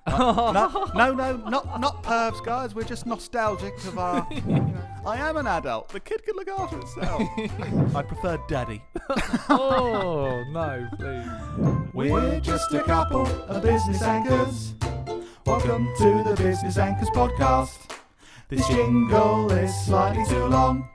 No, not pervs, guys. We're just nostalgic of our. I am an adult. The kid can look after itself. I prefer daddy. Oh, no, please. We're just a couple of business anchors. Welcome to the Business Anchors podcast. This jingle is slightly too long.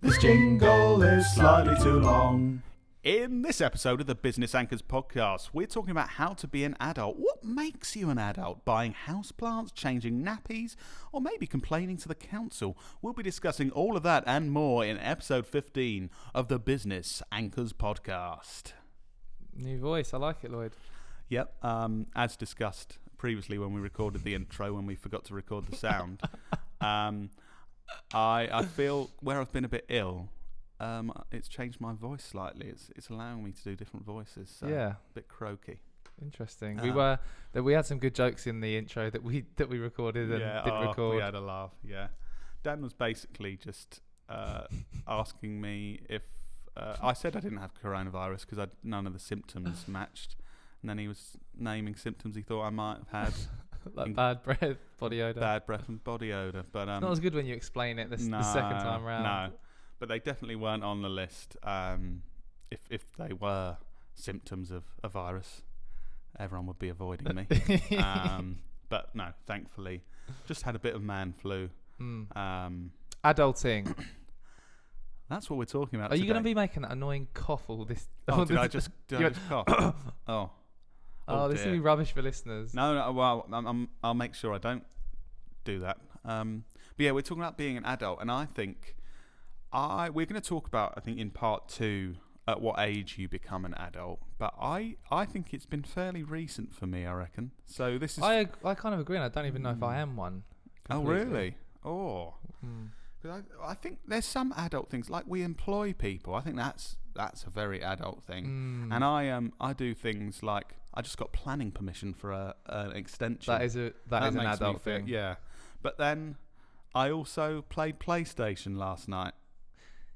This jingle is slightly too long. In this episode of the Business Anchors podcast, we're talking about how to be an adult. What makes you an adult? Buying houseplants, changing nappies, or maybe complaining to the council? We'll be discussing all of that and more in episode 15 of the Business Anchors podcast. New voice, I like it, Lloyd. Yep, as discussed previously when we recorded the intro, when we forgot to record the sound, I feel where I've been a bit ill, it's changed my voice slightly. It's allowing me to do different voices. So Yeah. a bit croaky. Interesting. We had some good jokes in the intro that we recorded and didn't record. We had a laugh. Yeah, Dan was basically just asking me if I said I didn't have coronavirus because none of the symptoms matched, and then he was naming symptoms he thought I might have had. Like bad breath, body odour. Bad breath and body odour, but not as good when you explain it the second time round. No, but they definitely weren't on the list. If they were symptoms of a virus, everyone would be avoiding me. But no, thankfully, just had a bit of man flu. Adulting. That's what we're talking about. Are you going to be making that annoying cough all this? Oh, did I just cough? Oh, this is going to be rubbish for listeners. No. Well, I'll make sure I don't do that. But yeah, we're talking about being an adult, and I think we're going to talk about, I think in part 2, at what age you become an adult. But I think it's been fairly recent for me, I reckon. So this is. I kind of agree, and I don't even know if I am one. Completely. Oh really? Oh. Because I think there's some adult things, like we employ people. I think that's a very adult thing. And I do things like I just got planning permission for an extension. That is an adult thing. Yeah. But then I also played PlayStation last night.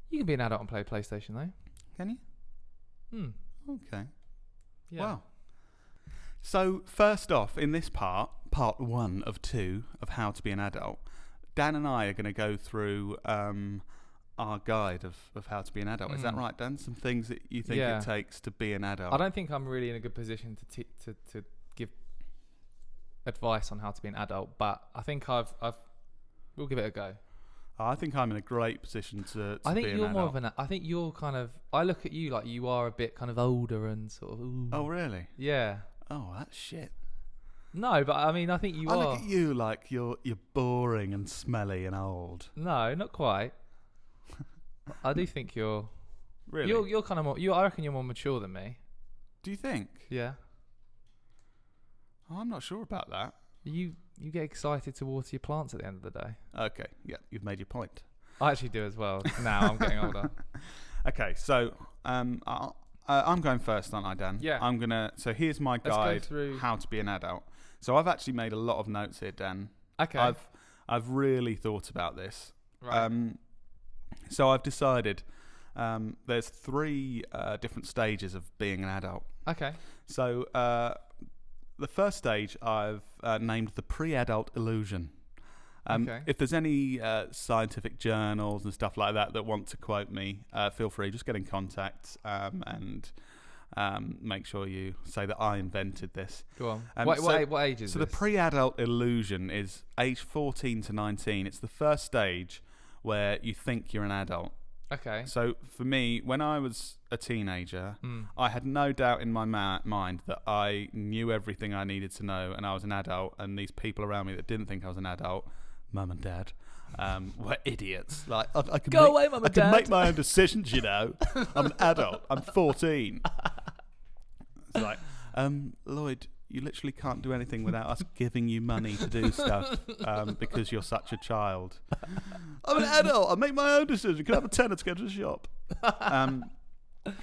You can be an adult and play PlayStation though. Can you? Okay. Yeah. Wow. So first off, in this part 1 of 2 of how to be an adult, Dan and I are going to go through our guide of how to be an adult. Is that right, Dan? Some things that you think it takes to be an adult. I don't think I'm really in a good position to give advice on how to be an adult, but I think we'll give it a go. I think I'm in a great position to I think be you're an more adult. of an. I think you're kind of. I look at you like you are a bit kind of older and sort of. Ooh. Oh really? Yeah. Oh, that's shit. No, but I mean, I think you are. I look at you like you're boring and smelly and old. No, not quite. I do think you're. Really? You're kind of more. I reckon you're more mature than me. Do you think? Yeah. Oh, I'm not sure about that. You get excited to water your plants at the end of the day. Okay, yeah, you've made your point. I actually do as well. Now I'm getting older. Okay, so I'm going first, aren't I, Dan? Yeah. So here's my guide, how to be an adult. So I've actually made a lot of notes here, Dan. Okay. I've really thought about this. Right. So I've decided there's 3 different stages of being an adult. Okay. So the first stage I've named the pre-adult illusion. Okay. If there's any scientific journals and stuff like that want to quote me, feel free. Just get in contact and make sure you say that I invented this. Go on. What age is this? So the pre-adult illusion is age 14 to 19. It's the first stage where you think you're an adult. Okay. So for me, when I was a teenager, I had no doubt in my mind that I knew everything I needed to know and I was an adult, and these people around me that didn't think I was an adult, mum and dad, were idiots. Like, I can Go away, mum and dad. I can make my own decisions, you know. I'm an adult. I'm 14. It's like, Lloyd, you literally can't do anything without us giving you money to do stuff because you're such a child. I'm an adult. I make my own decisions. Can I have a tenner to go to the shop?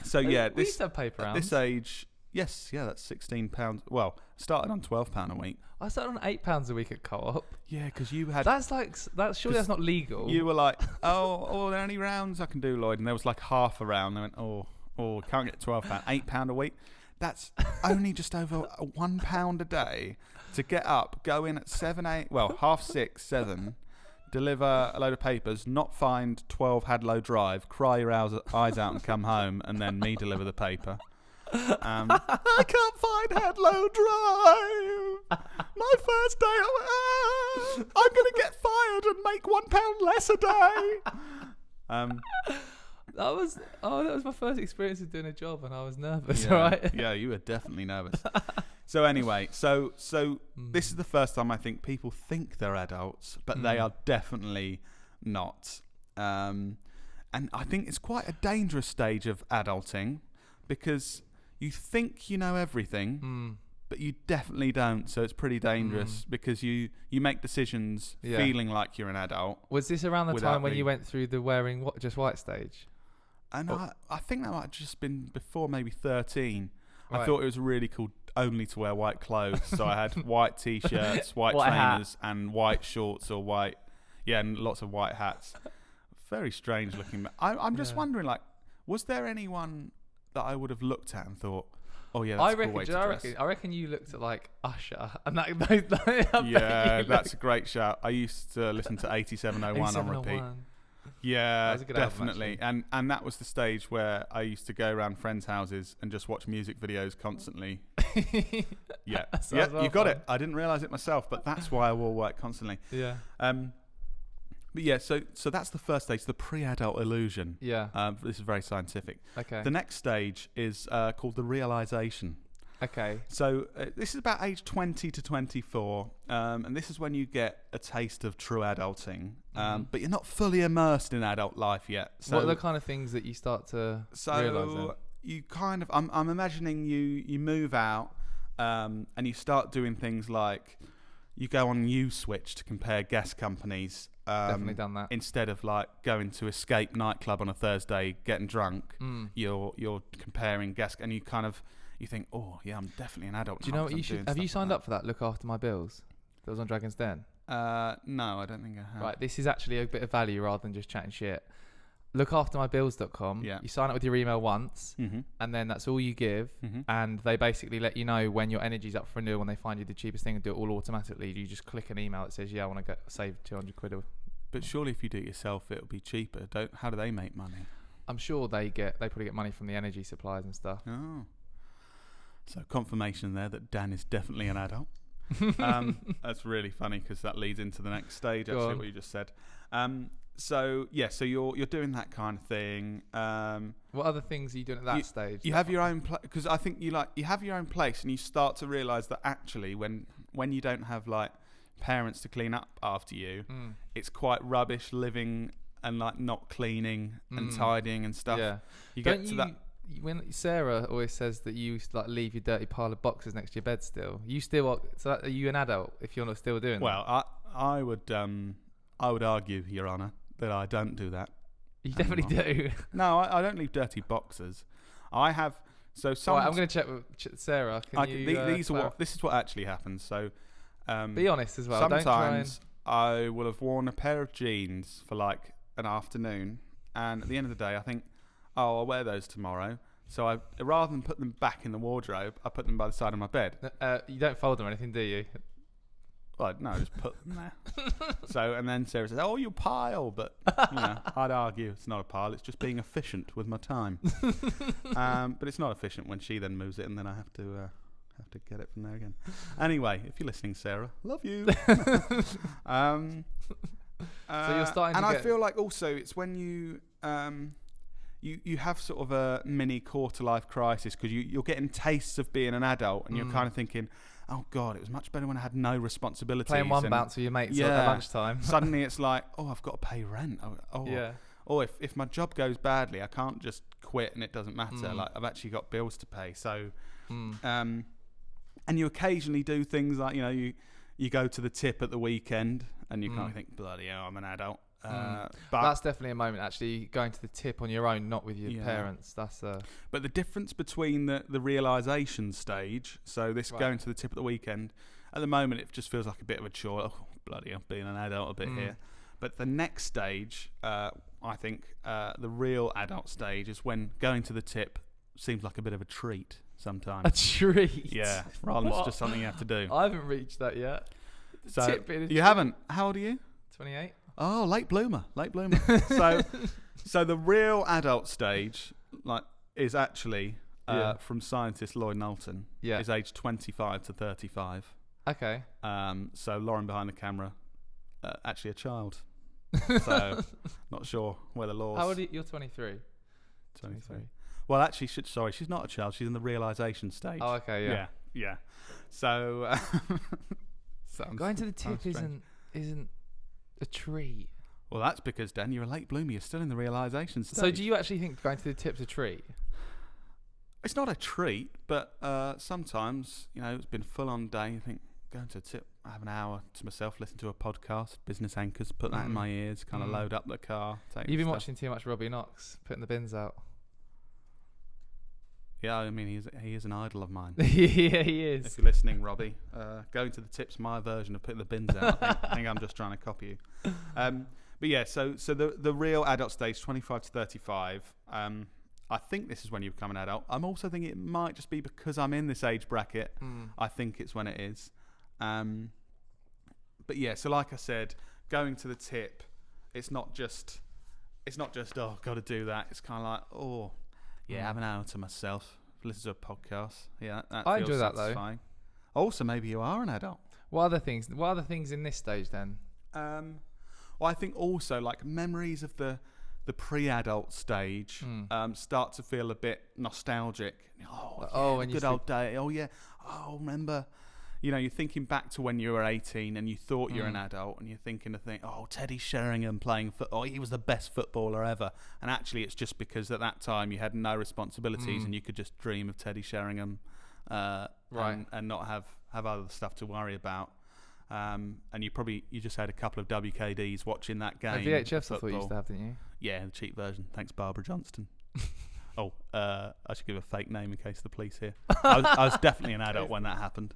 So yeah, we used to have paper rounds. At this age, yes, yeah, that's £16. Well, started on £12 a week. I started on £8 a week at Co-op. Yeah, because you had. Surely that's not legal. You were like, are there any rounds I can do, Lloyd? And there was like half a round. They went, can't get £12, £8 a week. That's only just over £1 a day. to get up, go in at 7, 8, well, 6:30, 7, deliver a load of papers, not find 12 Hadlow Drive, cry your eyes out and come home, and then me deliver the paper. I can't find Hadlow Drive. My first day. I'm going to get fired and make £1 less a day. That was my first experience of doing a job, and I was nervous. Yeah, Right? Yeah, you were definitely nervous. So anyway, so this is the first time I think people think they're adults, but they are definitely not. And I think it's quite a dangerous stage of adulting because you think you know everything, but you definitely don't. So it's pretty dangerous because you make decisions feeling like you're an adult. Was this around the time when you went through the wearing just white stage? And I think that might have just been before maybe 13. Right. I thought it was really cool only to wear white clothes. So I had white T-shirts, white trainers, and white shorts or white, and lots of white hats. Very strange looking. I'm just wondering, like, was there anyone that I would have looked at and thought, oh yeah, that's a cool way to dress? I reckon you looked at like Usher, and that's a great shout. I used to listen to 8701 on repeat. Yeah, definitely. And that was the stage where I used to go around friends' houses and just watch music videos constantly. You got it. I didn't realise it myself, but that's why I wore white constantly. Yeah. But yeah, so that's the first stage, the pre-adult illusion. Yeah. This is very scientific. Okay. The next stage is called the realisation. Okay. So this is about age 20 to 24, and this is when you get a taste of true adulting, but you're not fully immersed in adult life yet. So what are the kind of things that you start to realise then? You kind of, I'm imagining you move out, and you start doing things like you go on Uswitch to compare gas companies. Definitely done that. Instead of like going to Escape nightclub on a Thursday, getting drunk, you're comparing gas, and you think, oh yeah, I'm definitely an adult. Do you know what you should? Have you signed up for that? Look After My Bills. That was on Dragon's Den. No, I don't think I have. Right, this is actually a bit of value rather than just chatting shit. Lookaftermybills.com. Yeah. You sign up with your email once, and then that's all you give, and they basically let you know when your energy's up for renewal when they find you the cheapest thing and do it all automatically. You just click an email that says, yeah, I want to save 200 quid. But surely if you do it yourself, it'll be cheaper. How do they make money? I'm sure they probably get money from the energy suppliers and stuff. Oh. So confirmation there that Dan is definitely an adult. That's really funny because that leads into the next stage, actually, what you just said. So you're doing that kind of thing. What other things are you doing at that stage? You have your own because I think you have your own place, and you start to realise that actually when you don't have like parents to clean up after you, it's quite rubbish living and like not cleaning and tidying and stuff. Yeah, you get to that. When Sarah always says that you like leave your dirty pile of boxes next to your bed still. So are you an adult if you're not still doing that? Well, I would argue, Your Honour, that I don't do that. You definitely do. No, I don't leave dirty boxes. I have. So some. Right, I'm going to check with Sarah. This is what actually happens. So. Be honest as well. Sometimes I will have worn a pair of jeans for like an afternoon, and at the end of the day, I think, oh, I'll wear those tomorrow. So rather than put them back in the wardrobe, I put them by the side of my bed. You don't fold them or anything, do you? Well, no, I just put them there. So, and then Sarah says, "Oh, you pile," but I'd argue it's not a pile. It's just being efficient with my time. But it's not efficient when she then moves it, and then I have to get it from there again. Anyway, if you're listening, Sarah, love you. So you're starting to I feel like also it's when you have sort of a mini quarter life crisis because you're getting tastes of being an adult, and you're kind of thinking, oh God, it was much better when I had no responsibilities. Playing one bounce with your mates at lunchtime. Suddenly it's like, oh, I've got to pay rent. Or if my job goes badly, I can't just quit and it doesn't matter. Like I've actually got bills to pay. So, and you occasionally do things like, you go to the tip at the weekend and you kind of think, bloody hell, I'm an adult. But that's definitely a moment, actually, going to the tip on your own, not with your parents. But the difference between the realisation stage, so this going to the tip at the weekend, at the moment it just feels like a bit of a chore. Oh, bloody hell, being an adult a bit here. But the next stage, I think the real adult stage is when going to the tip seems like a bit of a treat. sometimes. A treat? Yeah, rather than just something you have to do. I haven't reached that yet. So you haven't? How old are you? 28. Oh, late bloomer. So the real adult stage, is actually from scientist Lloyd Knowlton. Yeah. Is aged 25 to 35. Okay. So Lauren behind the camera, actually a child. So not sure where the laws. How old are you? You're 23. 23. Well, actually, she's not a child. She's in the realisation stage. Oh, okay, yeah. So going to the tip isn't a treat. Well, that's because, Dan, you're a late bloomer. You're still in the realisation stage. So do you actually think going to the tip's a treat? It's not a treat, but sometimes, it's been a full-on day. You think, going to the tip, I have an hour to myself, listen to a podcast, Business Anchors, put that in my ears, kind of load up the car. You've been watching too much Robbie Knox, putting the bins out. Yeah, I mean, he is an idol of mine. Yeah, he is. If you're listening, Robbie, going to the tip's my version of putting the bins out. I think I'm just trying to copy you. But yeah, so the real adult stage, 25 to 35, I think this is when you become an adult. I'm also thinking it might just be because I'm in this age bracket. I think it's when it is. But yeah, so like I said, going to the tip, it's not just oh, got to do that. It's kind of like, have an hour to myself. Listen to a podcast. Yeah, that I feels enjoy that satisfying. Also, maybe you are an adult. What other things in this stage then? Well, I think also like memories of the pre-adult stage start to feel a bit nostalgic. And good old day. Oh yeah. Oh, remember. You're thinking back to when you were 18 and you thought you're an adult, and you're thinking Teddy Sheringham playing football. He was the best footballer ever. And actually, it's just because at that time you had no responsibilities and you could just dream of Teddy Sheringham, and not have other stuff to worry about. And you just had a couple of WKDs watching that game. VHS, I thought you used to have, didn't you? Yeah, the cheap version. Thanks, Barbara Johnston. I should give a fake name in case the police hear. I was definitely an adult when that happened.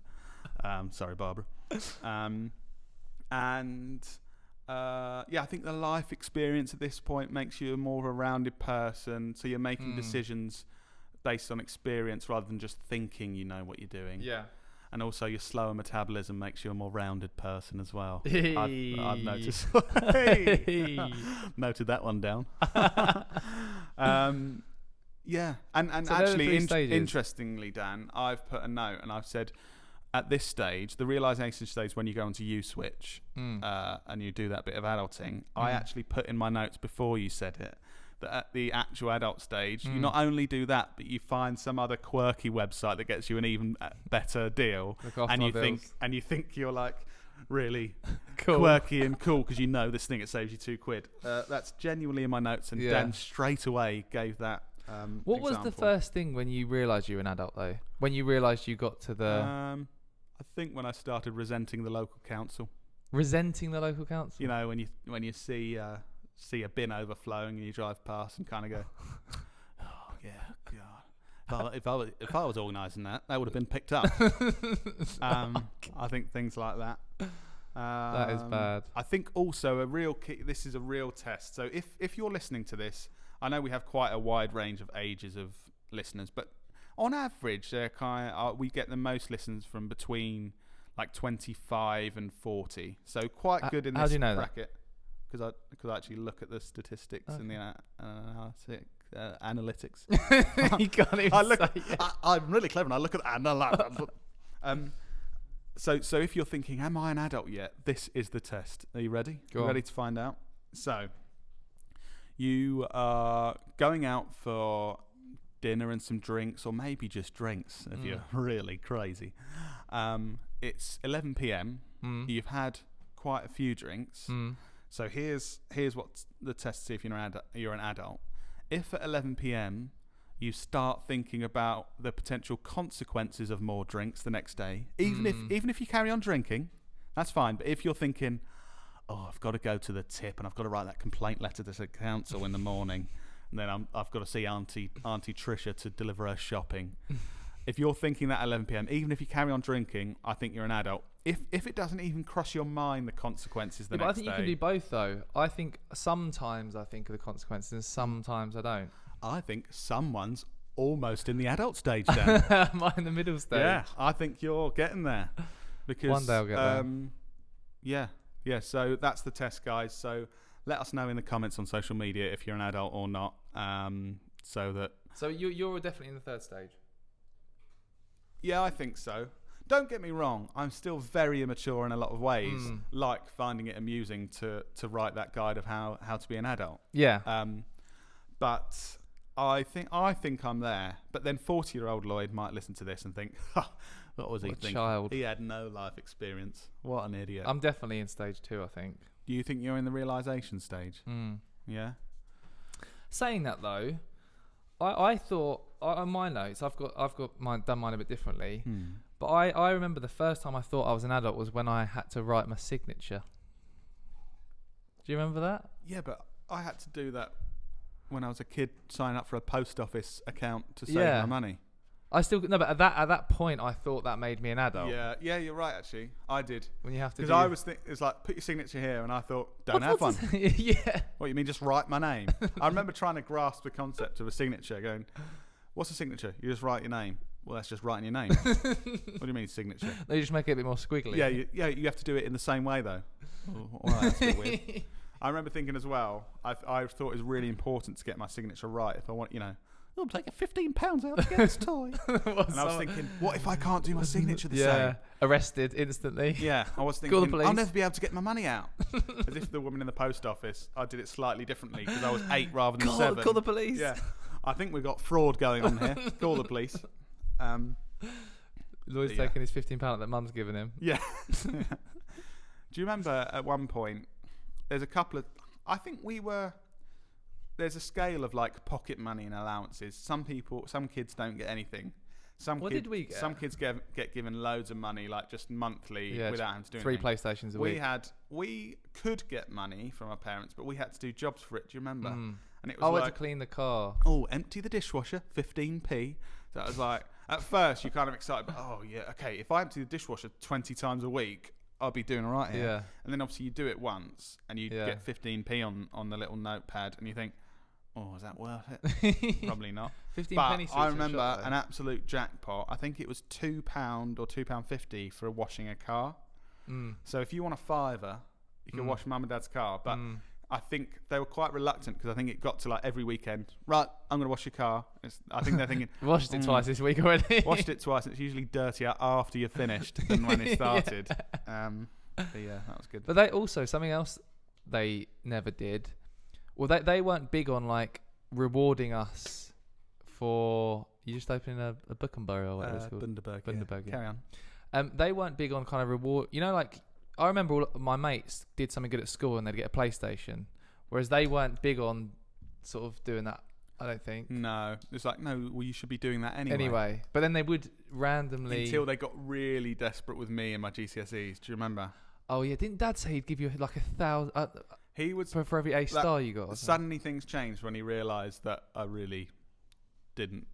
Sorry, Barbara. I think the life experience at this point makes you a more of a rounded person. So you're making decisions based on experience rather than just thinking you know what you're doing. Yeah. And also your slower metabolism makes you a more rounded person as well. Hey. I've noticed. Noted that one down. Yeah. And so actually, interestingly, Dan, I've put a note and I've said, at this stage, the realisation stage, when you go onto U-Switch and you do that bit of adulting, I actually put in my notes before you said it, that at the actual adult stage, you not only do that, but you find some other quirky website that gets you an even better deal, and you think you're like really cool. Quirky and cool because you know this thing, it saves you £2. That's genuinely in my notes, and Dan straight away gave that. What was the first thing when you realised you were an adult, though? When you realised you got to the... I think when I started resenting the local council. Resenting the local council? When you see a bin overflowing and you drive past and kind of go, oh yeah, God. If I was organising that would have been picked up. I think things like that. That is bad. I think also a real key. This is a real test. So if you're listening to this, I know we have quite a wide range of ages of listeners, but on average, they're we get the most listens from between like 25 and 40. So quite good in this how do you know bracket. Because I actually look at the statistics and the analytics. You can't even I'm really clever and I look at analytics. So if you're thinking, am I an adult yet? This is the test. Are you ready? Ready to find out? So you are going out for dinner and some drinks, or maybe just drinks if you're really crazy. It's 11 p.m. You've had quite a few drinks. So here's what the test to see if you're an adult. If at 11 p.m. you start thinking about the potential consequences of more drinks the next day, even if you carry on drinking, that's fine. But if you're thinking, oh, I've got to go to the tip and I've got to write that complaint letter to the council in the morning, and then I've got to see Auntie Tricia to deliver her shopping. If you're thinking that at 11 p.m, even if you carry on drinking, I think you're an adult. If it doesn't even cross your mind the consequences the next day. But I think you can do both, though. I think sometimes I think of the consequences and sometimes I don't. I think some ones almost in the adult stage, Dan. Am I in the middle stage? Yeah, I think you're getting there. Because one day I'll get there. Yeah. So that's the test, guys. So let us know in the comments on social media if you're an adult or not. So you're definitely in the third stage. Yeah, I think so. Don't get me wrong, I'm still very immature in a lot of ways, like finding it amusing to write that guide of how to be an adult. Yeah. But I think I'm there. But then 40-year-old Lloyd might listen to this and think, what was he thinking? Child. He had no life experience. What an idiot. I'm definitely in stage 2, I think. Do you think you're in the realisation stage? Yeah? Saying that though, I thought on my notes I've got done mine a bit differently. But I remember the first time I thought I was an adult was when I had to write my signature. Do you remember that? Yeah, but I had to do that when I was a kid, sign up for a post office account to save my money. But at that point I thought that made me an adult. Yeah, you're right. Actually, I did. When you have to, because I was it's like put your signature here, and I thought don't have one. Yeah. What you mean? Just write my name? I remember trying to grasp the concept of a signature. Going, what's a signature? You just write your name. Well, that's just writing your name. What do you mean signature? They just make it a bit more squiggly. Yeah. You have to do it in the same way though. All right, that's a bit weird. I remember thinking as well. I thought it was really important to get my signature right if I want, I'm taking £15 out to get this toy. And I was thinking, what if I can't do my signature the same? Arrested instantly. Yeah, I was thinking, I'll never be able to get my money out. As if the woman in the post office, I did it slightly differently because I was 8 rather than 7. Call the police. Yeah, I think we've got fraud going on here. Call the police. Lloyd's taking his £15 that mum's given him. Yeah. Do you remember at one point, there's a couple of, I think there's a scale of like pocket money and allowances. Some kids don't get anything. What did we get? Some kids get given loads of money, like just monthly, without having to do 3 anything. PlayStations a week. We could get money from our parents, but we had to do jobs for it. Do you remember? And it was I had to clean the car. Oh, empty the dishwasher, 15p. So that was like, at first you're kind of excited, but okay, if I empty the dishwasher 20 times a week, I'll be doing all right here. Yeah. And then obviously you do it once and you get 15p on the little notepad and you think, oh, is that worth it? Probably not. 15 but penny I remember an absolute jackpot. I think it was £2 or £2.50 for washing a car. So if you want a fiver, you can wash mum and dad's car. But I think they were quite reluctant because I think it got to like every weekend. Right, I'm going to wash your car. I think they're thinking... Washed it twice this week already. Washed it twice. And it's usually dirtier after you're finished than when it started. But yeah, that was good. But they also, something else they never did. Well, they weren't big on like rewarding us for... You just opening a Buckenberry or whatever it's called? Bundaberg, yeah. Carry on. They weren't big on kind of reward... like... I remember all my mates did something good at school and they'd get a PlayStation, whereas they weren't big on sort of doing that, I don't think. No. It's like, no, well, you should be doing that anyway. But then they would randomly... Until they got really desperate with me and my GCSEs. Do you remember? Oh, yeah. Didn't Dad say he'd give you like 1,000... he would... For every A star you got? Suddenly things changed when he realised that I really didn't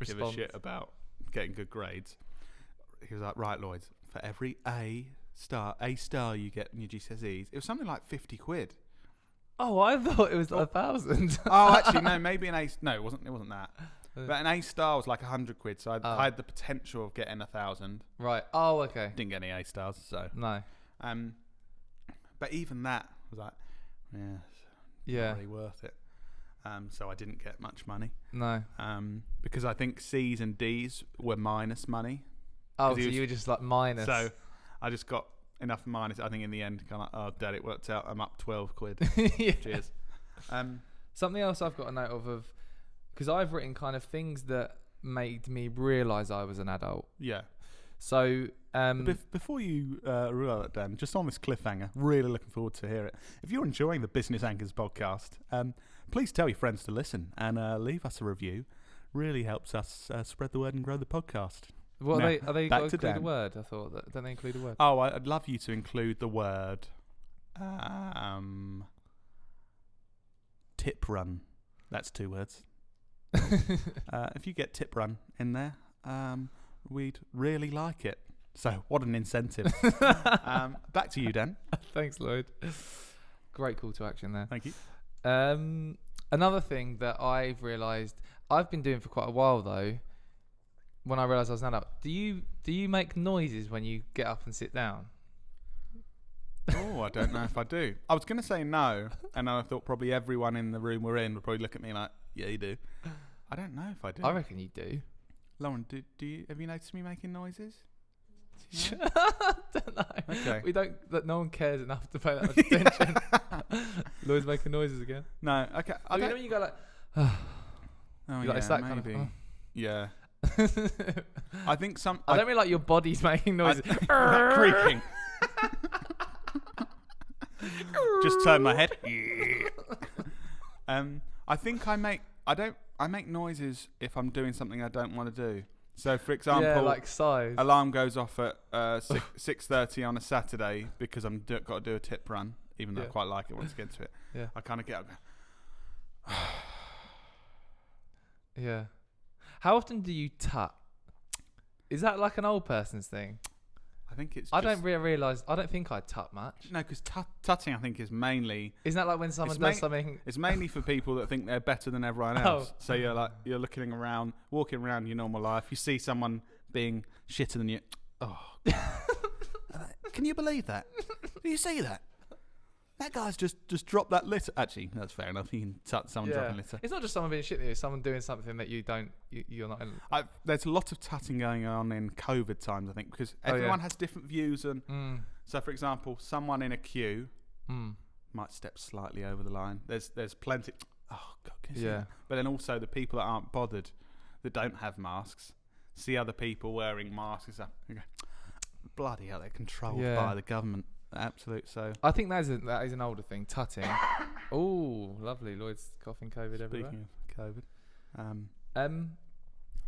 give a shit about getting good grades. He was like, right, Lloyd, for every A star you get in your GCSEs, it was something like 50 quid. Oh, I thought it was 1,000. Oh, actually, no, maybe an A. No, it wasn't that. But an A star was like 100 quid, so I had the potential of getting 1,000. Right. Oh, okay. Didn't get any A stars, so no. But even that was like, not really worth it. So I didn't get much money. No. Because I think C's and D's were minus money. Oh, so you were just like minus. So I just got enough minus. I think in the end, kind of like, oh, Dad, it worked out. I'm up 12 quid. Yeah. Cheers. Something else I've got a note of because I've written kind of things that made me realise I was an adult. Yeah. So before you rule that, Dan, just on this cliffhanger, really looking forward to hear it. If you're enjoying the Business Anchors podcast, please tell your friends to listen and leave us a review. Really helps us spread the word and grow the podcast. What are they got to include a word? I thought that don't they include a word? Oh, I'd love you to include the word tip run. That's 2 words. If you get tip run in there, we'd really like it. So what an incentive. Back to you, Dan. Thanks, Lloyd. Great call to action there. Thank you. Another thing that I've realised, I've been doing for quite a while though. When I realised I was an adult, do you make noises when you get up and sit down? Oh, I don't know if I do. I was going to say no, and I thought probably everyone in the room we're in would probably look at me like, yeah, you do. I don't know if I do. I reckon you do. Lauren, do you? Have you noticed me making noises? I don't know. Okay. We don't. No one cares enough to pay that much attention. Lloyd's making noises again. No. Okay. I mean, when you go like, oh you yeah, like, it's that maybe. kind of. Yeah. I think some. I don't mean like your body's making noises. Like creaking. Just turn my head. I think I make noises if I'm doing something I don't want to do. So, for example, yeah, like sighs. Alarm goes off at 6:30 on a Saturday because I'm got to do a tip run, even though I quite like it once I get to it. Yeah. I kind of get up. Yeah. How often do you tut? Is that like an old person's thing? I think it's. I don't realise. I don't think I tut much. No, because tutting, I think, is mainly. Isn't that like when someone does something? It's mainly for people that think they're better than everyone else. So you're looking around, walking around your normal life. You see someone being shitter than you. Oh, can you believe that? Do you see that? That guy's just dropped that litter. Actually, that's fair enough. You can tut someone dropping litter. It's not just someone being shit. It's someone doing something that you're not. There's a lot of tutting going on in COVID times, I think, because everyone has different views. And so, for example, someone in a queue might step slightly over the line. There's plenty. Oh God, can you see that? But then also the people that aren't bothered, that don't have masks, see other people wearing masks. You go, bloody hell, they're controlled by the government. Absolute. So I think that is an older thing. Tutting. Oh, lovely. Lloyd's coughing COVID everywhere. Speaking of COVID,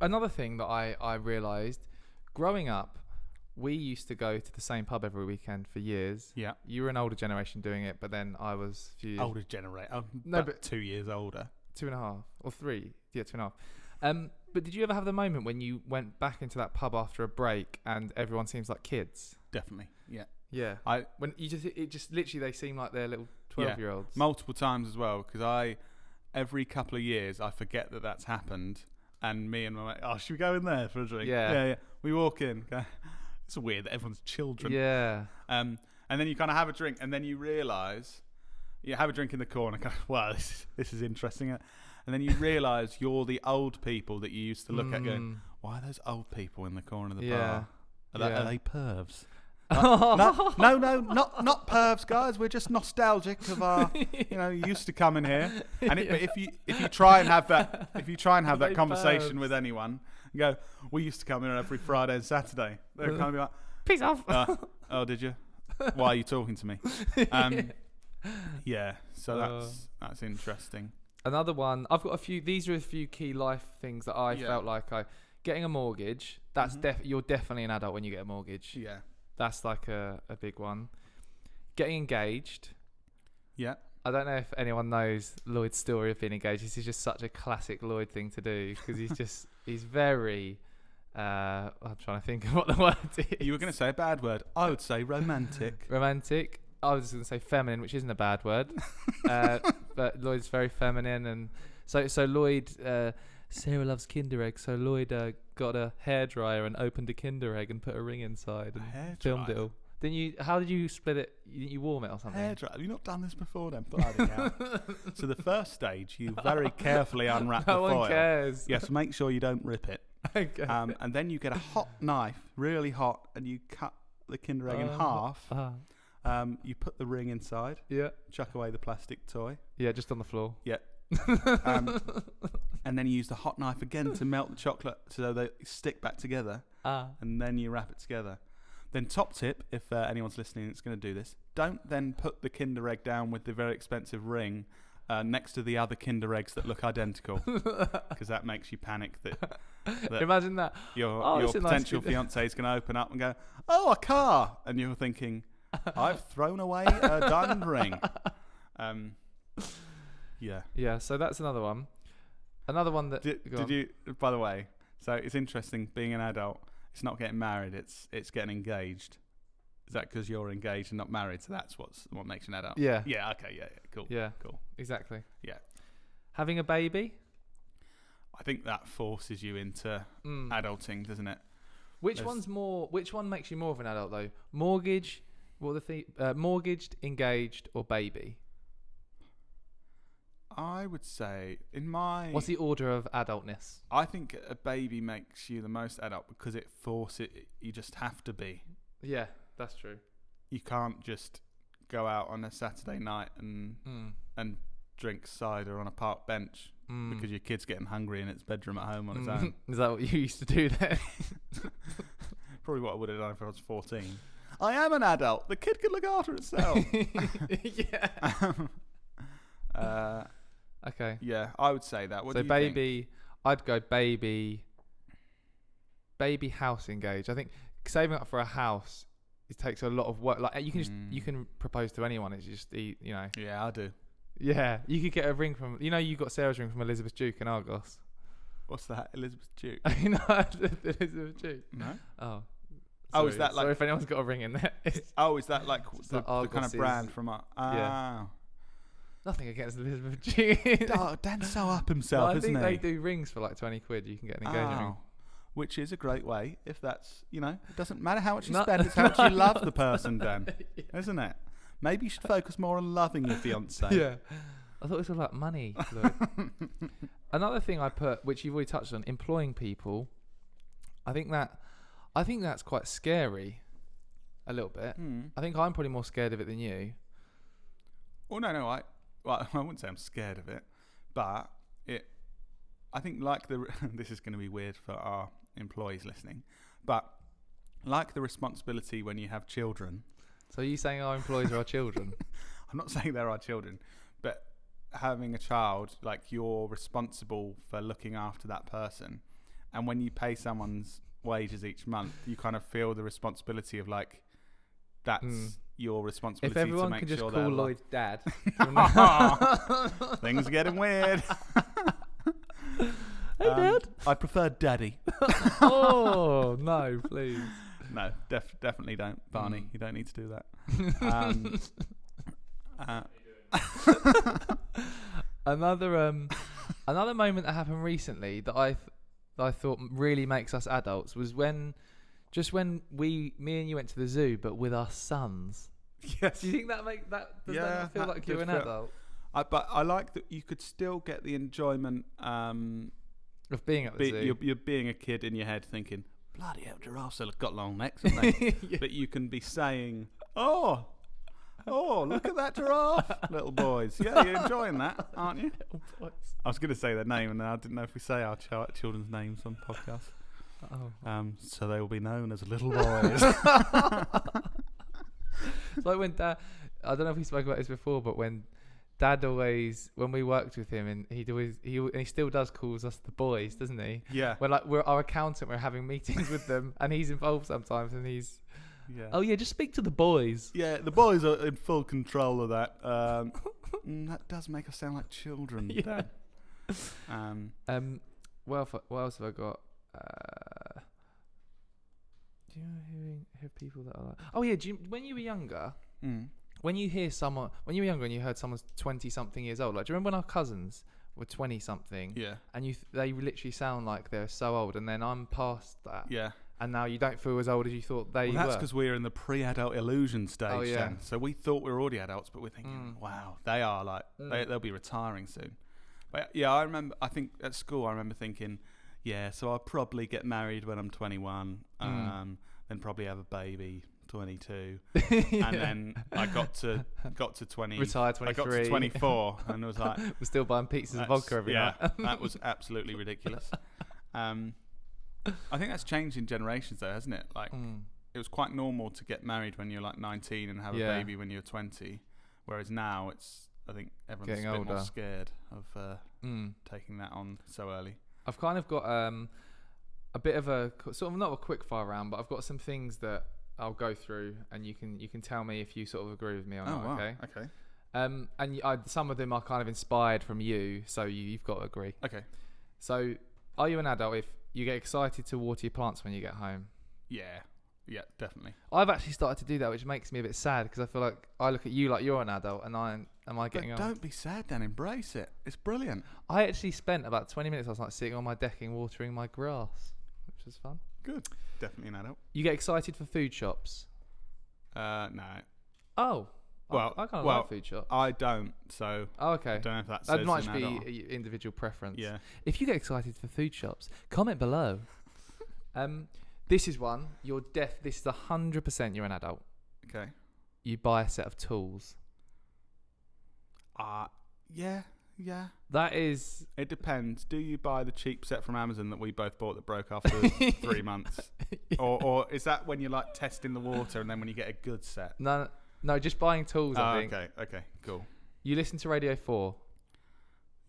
another thing that I realised, growing up, we used to go to the same pub every weekend for years. Yeah. You were an older generation doing it, but then I was a few years older generation. No, but 2 years older. 2.5 or 3. Yeah, 2.5. But did you ever have the moment when you went back into that pub after a break and everyone seems like kids? Definitely. Yeah. Yeah, when it just literally they seem like they're little 12-year-olds. Multiple times as well, because every couple of years I forget that's happened, and me and my mate, should we go in there for a drink? Yeah. We walk in. It's weird that everyone's children. Yeah. And then you kind of have a drink, and then you realise you have a drink in the corner. Kind of, wow, this is interesting. And then you realise you're the old people that you used to look at, going, why are those old people in the corner of the bar? Are they pervs? No, not pervs, guys. We're just nostalgic of our, you used to come in here. And but if you try and have that conversation with anyone, and go, we used to come here every Friday and Saturday. They're kind of be like, peace off. Oh, did you? Why are you talking to me? Yeah. So that's interesting. Another one. I've got a few. These are a few key life things that I felt like getting a mortgage. That's you're definitely an adult when you get a mortgage. Yeah. That's like a big one. Getting engaged. Yeah. I don't know if anyone knows Lloyd's story of being engaged. This is just such a classic Lloyd thing to do because he's very. I'm trying to think of what the word is. You were going to say a bad word. I would say romantic. Romantic. I was going to say feminine, which isn't a bad word. But Lloyd's very feminine, and so Lloyd. Sarah loves Kinder Egg, so Lloyd got a hairdryer and opened a Kinder Egg and put a ring inside and filmed it all. Then how did you split it? You warm it or something? Hairdryer. Have you not done this before then? Bloody hell. So the first stage, you very carefully unwrap the foil. No one cares. You have to make sure you don't rip it. Okay. And then you get a hot knife, really hot, and you cut the Kinder Egg in half. You put the ring inside. Yeah. Chuck away the plastic toy. Yeah, just on the floor. Yeah. And then you use the hot knife again to melt the chocolate so they stick back together. And then you wrap it together. Then top tip, if anyone's listening that's going to do this, don't then put the Kinder Egg down with the very expensive ring next to the other Kinder Eggs that look identical, because that makes you panic that imagine that your potential fiance is going to open up and go, oh, a car, and you're thinking, I've thrown away a diamond ring. Yeah, so that's another one. Another one that did you, by the way, so it's interesting being an adult, it's not getting married, it's getting engaged. Is that because you're engaged and not married? So that's what makes you an adult? Yeah. Yeah, okay, yeah, cool. Yeah. Cool. Exactly. Yeah. Having a baby? I think that forces you into adulting, doesn't it? Which one makes you more of an adult though? Mortgaged, engaged, or baby? I would say What's the order of adultness? I think a baby makes you the most adult because it forces you just have to be. Yeah, that's true. You can't just go out on a Saturday night and drink cider on a park bench because your kid's getting hungry in its bedroom at home on its own. Is that what you used to do then? Probably what I would have done if I was 14. I am an adult. The kid can look after itself. Yeah. Okay. Yeah, I would say that. What do you baby, think? I'd go baby house engaged. I think saving up for a house, it takes a lot of work. Like you can propose to anyone. It's just Yeah, I do. Yeah, you could get a ring from. You got Sarah's ring from Elizabeth Duke in Argos. What's that, Elizabeth Duke? Elizabeth Duke. No. Oh. Sorry. Is that like? Sorry if anyone's got a ring in there. Is that like the kind of brand from? Yeah. Nothing against Elizabeth Duke. Oh, Dan's so up himself, isn't he? I think they do rings for like 20 quid. You can get an engagement ring. Which is a great way if that's, it doesn't matter how much you spend, it's how much you love the person, Dan. Yeah. Isn't it? Maybe you should focus more on loving your fiancé. Yeah. I thought it was all about money. Another thing I put, which you've already touched on, employing people. I think that's quite scary a little bit. I think I'm probably more scared of it than you. Well, no, I wouldn't say I'm scared of it, but I think this is going to be weird for our employees listening, but like the responsibility when you have children. So are you saying our employees are our children? I'm not saying they're our children, but having a child, like you're responsible for looking after that person. And when you pay someone's wages each month, you kind of feel the responsibility of like, that's your responsibility to make sure. If everyone could just call Lloyd Dad. Things are getting weird. Hey, Dad. I prefer Daddy. Oh, no, please. No, definitely don't, Barney. You don't need to do that. Another moment that happened recently that I thought really makes us adults was when me and you went to the zoo, but with our sons. Yes. Do you think that does that feel like you're an adult? But I like that you could still get the enjoyment of being at the zoo. You're being a kid in your head thinking, bloody hell, giraffes have got long necks, haven't they? Yeah. But you can be saying, oh, look at that giraffe, little boys. Yeah, you're enjoying that, aren't you? I was going to say their name, and I didn't know if we say our children's names on podcasts. So they will be known as little boys. It's like when Dad, I don't know if we spoke about this before, but when Dad always, when we worked with him, and he still does calls us the boys, doesn't he? Yeah. We're our accountant, we're having meetings with them, and he's involved sometimes, and he's, just speak to the boys. Yeah, the boys are in full control of that. That does make us sound like children, Dad. What else have I got? Do you know who people that are like? Oh yeah, when you were younger, when you were younger and you heard someone's 20-something years old, like, do you remember when our cousins were 20-something? Yeah. And they literally sound like they're so old, and then I'm past that. Yeah. And now you don't feel as old as you thought they were. That's because we're in the pre-adult illusion stage. Oh, yeah. Then. So we thought we were already adults, but we're thinking, wow, they are like, they'll be retiring soon. But yeah, I think at school, I remember thinking, so I'll probably get married when I'm 21, then probably have a baby 22, and then I got to 20, retire 23. I got to 24, and was like, we're still buying pizzas and vodka every night. That was absolutely ridiculous. I think that's changed in generations, though, hasn't it? Like, it was quite normal to get married when you're like 19 and have a baby when you're 20, whereas now I think everyone's getting a bit older. more scared of taking that on so early. I've kind of got a bit of a sort of not a quick fire round, but I've got some things that I'll go through, and you can tell me if you sort of agree with me or not. Wow. Okay. And some of them are kind of inspired from you, so you've got to agree. Okay. So, are you an adult if you get excited to water your plants when you get home? Yeah, Yeah, definitely. I've actually started to do that, which makes me a bit sad because I feel like I look at you like you're an adult, and am I getting But old? don't be sad, Dan. Embrace it. It's brilliant. I actually spent about 20 minutes last night sitting on my decking watering my grass, which was fun. Good. Definitely an adult. You get excited for food shops? No. Oh, Well, I kind of like food shops. I don't. So Oh, okay. I don't know if that That says might an be adult. individual preference. Yeah. If you get excited for food shops, comment below. This is one. This is 100% you're an adult. Okay. You buy a set of tools. Yeah. That is. It depends. Do you buy the cheap set from Amazon that we both bought that broke after 3 months? Yeah. Or is that when you're like testing the water and then when you get a good set? No, just buying tools, I think. Okay, cool. You listen to Radio 4.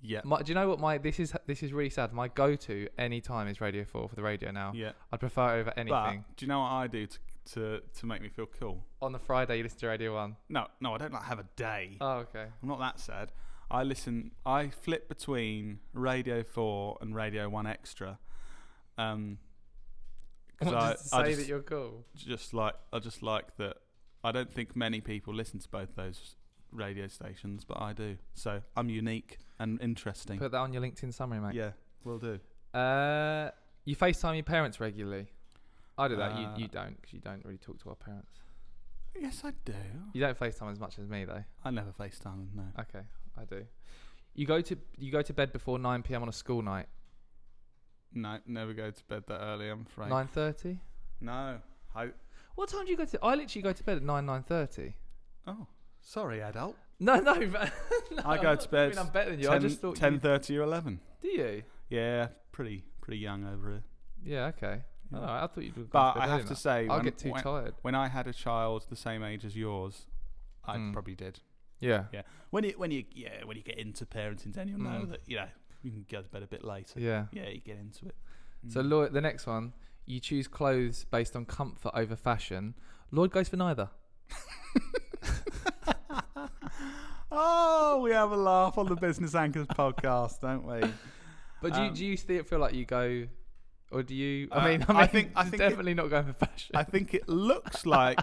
Yeah. Do you know what this is really sad. My go-to any time is Radio 4 for the radio now. Yeah. I'd prefer it over anything. But do you know what I do to make me feel cool? On the Friday, you listen to Radio 1. No, I don't like have a day. Oh, okay. I'm not that sad. I flip between Radio 4 and Radio 1 Extra. Just to say that you're cool. I just like that. I don't think many people listen to both those radio stations, but I do. So I'm unique and interesting. Put that on your LinkedIn summary, mate. Yeah, will do. You FaceTime your parents regularly. I do that. You don't, because you don't really talk to our parents. Yes, I do. You don't FaceTime as much as me, though. I never FaceTime them, no. Okay, I do. You go to bed before 9 p.m. on a school night. No, never go to bed that early, I'm afraid. 9:30. No, What time do you go to? I literally go to bed at 9:30. Oh, sorry, adult. No. No, I go to bed. I'm better than you. I just thought 10:30 or 11. Do you? Yeah, pretty young over here. Yeah. Okay. Yeah. All right, I thought you'd. But I have to say, I'll get too tired. When I had a child the same age as yours, I probably did. Yeah. Yeah. When you get into parenting, then you'll know that you can go to bed a bit later. Yeah. Yeah, you get into it. So Lloyd, the next one, you choose clothes based on comfort over fashion. Lloyd goes for neither. Oh, we have a laugh on the Business Anchors podcast, don't we? But do you feel like you go, or do you? I think I think definitely not going for fashion. I think it looks like,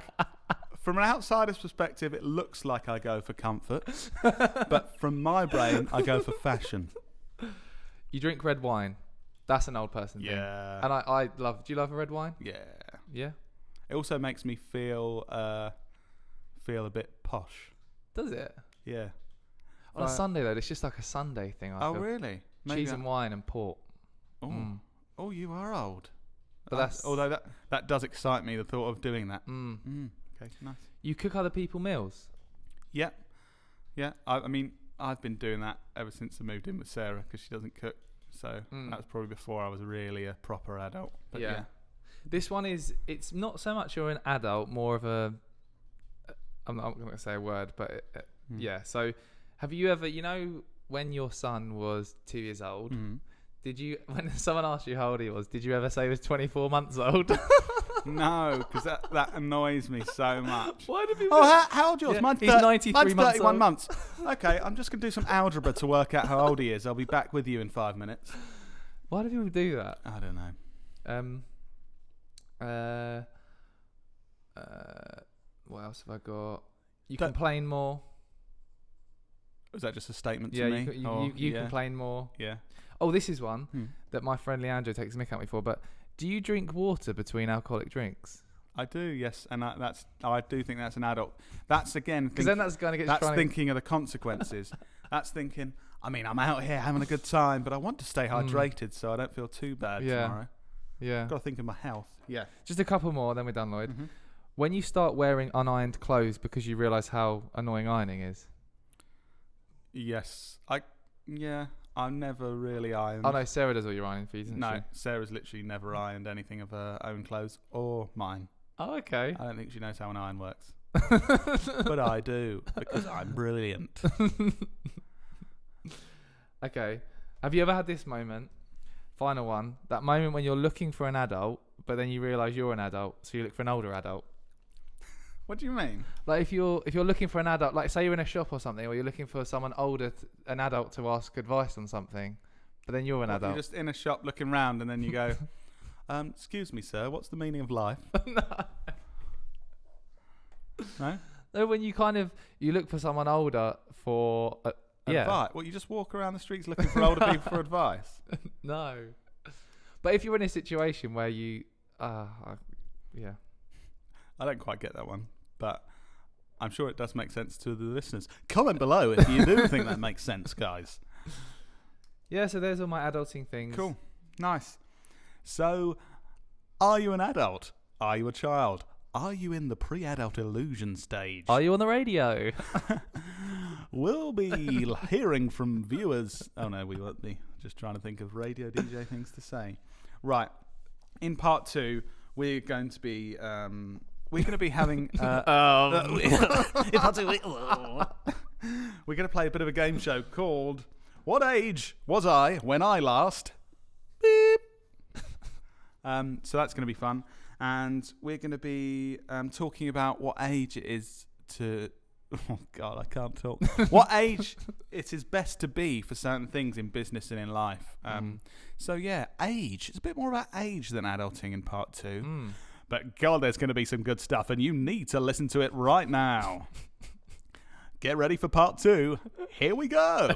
from an outsider's perspective, it looks like I go for comfort, but from my brain, I go for fashion. You drink red wine. That's an old person thing. Yeah. And I love. Do you love a red wine? Yeah. Yeah. It also makes me feel a bit posh. Does it? Yeah. On a Sunday though, it's just like a Sunday thing. I feel. Really? Cheese and wine and port. Oh, you are old. But that's although that does excite me, the thought of doing that. Okay, nice. You cook other people meals. Yeah. I mean, I've been doing that ever since I moved in with Sarah because she doesn't cook. So that was probably before I was really a proper adult. But yeah. This one it's not so much you're an adult, more of a, I'm not going to say a word, but yeah. So have you ever, when your son was 2 years old, did you, when someone asked you how old he was, did you ever say he was 24 months old? No, because that annoys me so much. Why do people... Oh, how old is yours? Yeah, Mine's he's 93 mine's months 31 old. months. Okay, I'm just going to do some algebra to work out how old he is. I'll be back with you in 5 minutes. Why do people do that? I don't know. What else have I got? You complain more. Was that just a statement to Yeah, me? you complain more. Yeah. Oh, this is one that my friend Leandro takes a mick at me for. But do you drink water between alcoholic drinks? I do, yes, and I do think that's an adult. That's again because then that's going to get. That's thinking of the consequences. That's thinking. I mean, I'm out here having a good time, but I want to stay hydrated so I don't feel too bad tomorrow. Yeah. Got to think of my health. Yeah. Just a couple more, then we're done, Lloyd. When you start wearing unironed clothes because you realise how annoying ironing is. Yes, I've never really ironed. Oh no, Sarah does all your ironing for you, doesn't she? No, Sarah's literally never ironed anything of her own clothes or mine. Oh, okay. I don't think she knows how an iron works. But I do, because I'm brilliant. Okay. Have you ever had this moment? Final one. That moment when you're looking for an adult, but then you realise you're an adult, so you look for an older adult. What do you mean? Like if you're looking for an adult, like say you're in a shop or something, or you're looking for someone older, an adult to ask advice on something, but then you're an adult. You're just in a shop looking round and then you go, excuse me, sir, what's the meaning of life? No. No? No, when you look for someone older for Advice? Well, you just walk around the streets looking for older people for advice? No. But if you're in a situation where you, yeah. I don't quite get that one, but I'm sure it does make sense to the listeners. Comment below if you do think that makes sense, guys. Yeah, so there's all my adulting things. Cool. Nice. So, are you an adult? Are you a child? Are you in the pre-adult illusion stage? Are you on the radio? We'll be hearing from viewers. Oh no, we won't be. Just trying to think of radio DJ things to say. Right. In part 2, we're going to be having. We're going to play a bit of a game show called "What Age Was I When I Last?" Beep. So that's going to be fun, and we're going to be talking about what age it is to. Oh God, I can't talk. What age it is best to be for certain things in business and in life. So yeah, age. It's a bit more about age than adulting in part 2. But God, there's going to be some good stuff, and you need to listen to it right now. Get ready for part 2. Here we go.